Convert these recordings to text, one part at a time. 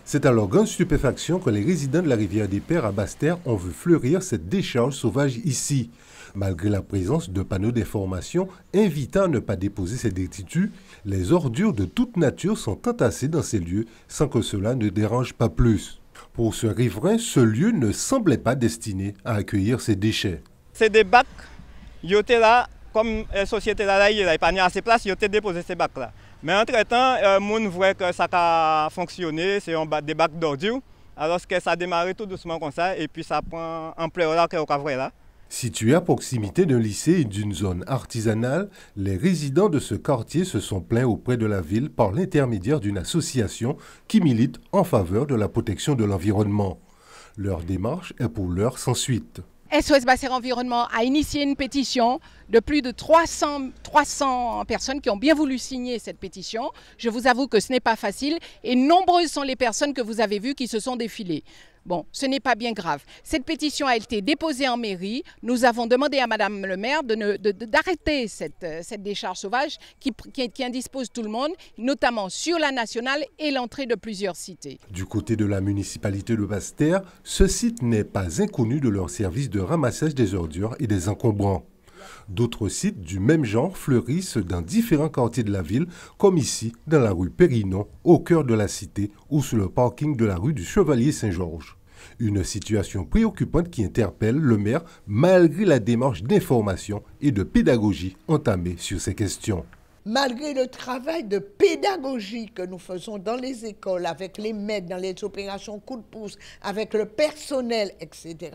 C'est à leur grande stupéfaction que les résidents de la rivière des Pères à Basse-Terre ont vu fleurir cette décharge sauvage ici. Malgré la présence de panneaux d'information invitant à ne pas déposer ces détritus, les ordures de toute nature sont entassées dans ces lieux sans que cela ne dérange pas plus. Pour ce riverain, ce lieu ne semblait pas destiné à accueillir ces déchets. C'est des bacs, ils étaient là, comme la société là, il n'y a pas assez de place, ils ont déposé ces bacs là. Mais entre-temps, les gens voient que ça a fonctionné, c'est des bacs d'ordures. Alors que ça a démarré tout doucement comme ça, et puis ça prend ampleur là qu'on voit là. Situé à proximité d'un lycée et d'une zone artisanale, les résidents de ce quartier se sont plaints auprès de la ville par l'intermédiaire d'une association qui milite en faveur de la protection de l'environnement. Leur démarche est pour l'heure sans suite. SOS Basse-Terre Environnement a initié une pétition de plus de 300 personnes qui ont bien voulu signer cette pétition. Je vous avoue que ce n'est pas facile et nombreuses sont les personnes que vous avez vues qui se sont défilées. Bon, ce n'est pas bien grave. Cette pétition a été déposée en mairie. Nous avons demandé à Madame le maire d'arrêter cette décharge sauvage qui indispose tout le monde, notamment sur la nationale et l'entrée de plusieurs cités. Du côté de la municipalité de Basse-Terre, ce site n'est pas inconnu de leur service de ramassage des ordures et des encombrants. D'autres sites du même genre fleurissent dans différents quartiers de la ville, comme ici, dans la rue Périnon, au cœur de la cité, ou sur le parking de la rue du Chevalier-Saint-Georges. Une situation préoccupante qui interpelle le maire malgré la démarche d'information et de pédagogie entamée sur ces questions. Malgré le travail de pédagogie que nous faisons dans les écoles, avec les maîtres, dans les opérations coup de pouce, avec le personnel, etc.,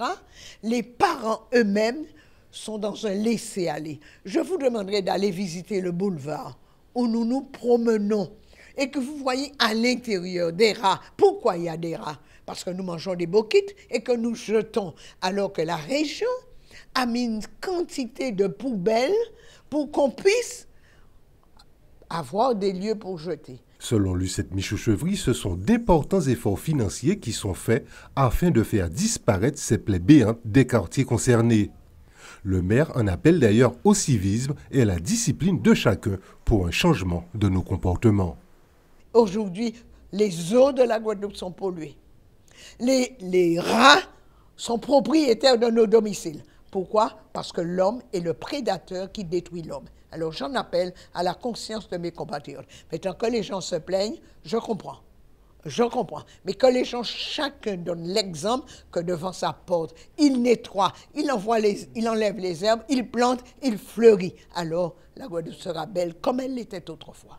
les parents eux-mêmes sont dans un laisser-aller. Je vous demanderai d'aller visiter le boulevard où nous nous promenons et que vous voyez à l'intérieur des rats. Pourquoi il y a des rats? Parce que nous mangeons des boquites et que nous jetons, alors que la région a mis une quantité de poubelles pour qu'on puisse avoir des lieux pour jeter. Selon Lucette Michaud-Chevry, ce sont d'importants efforts financiers qui sont faits afin de faire disparaître ces plaies béantes des quartiers concernés. Le maire en appelle d'ailleurs au civisme et à la discipline de chacun pour un changement de nos comportements. Aujourd'hui, les eaux de la Guadeloupe sont polluées. Les rats sont propriétaires de nos domiciles. Pourquoi? Parce que l'homme est le prédateur qui détruit l'homme. Alors j'en appelle à la conscience de mes compatriotes. Mais tant que les gens se plaignent, je comprends. Je comprends. Mais que les gens, chacun donne l'exemple que devant sa porte, il nettoie, il enlève les herbes, il plante, il fleurit. Alors la Guadeloupe sera belle comme elle l'était autrefois.